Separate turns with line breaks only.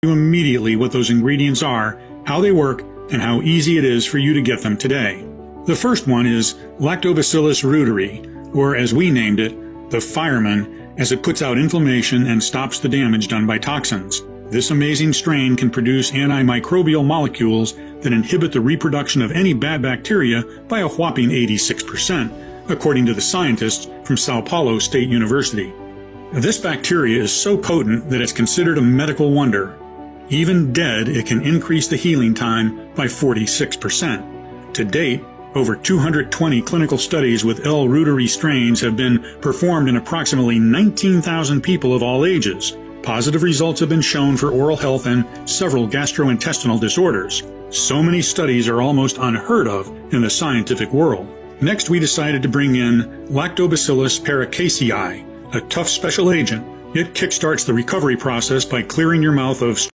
you immediately what those ingredients are, how they work, and how easy it is for you to get them today. The first one is Lactobacillus reuteri, or as we named it, the fireman, as it puts out inflammation and stops the damage done by toxins. This amazing strain can produce antimicrobial molecules that inhibit the reproduction of any bad bacteria by a whopping 86%, according to the scientists from Sao Paulo State University. This bacteria is so potent that it's considered a medical wonder. Even dead, it can increase the healing time by 46%. To date, over 220 clinical studies with L. reuteri strains have been performed in approximately 19,000 people of all ages. Positive results have been shown for oral health and several gastrointestinal disorders. So many studies are almost unheard of in the scientific world. Next, we decided to bring in Lactobacillus paracasei, a tough special agent. It kickstarts the recovery process by clearing your mouth of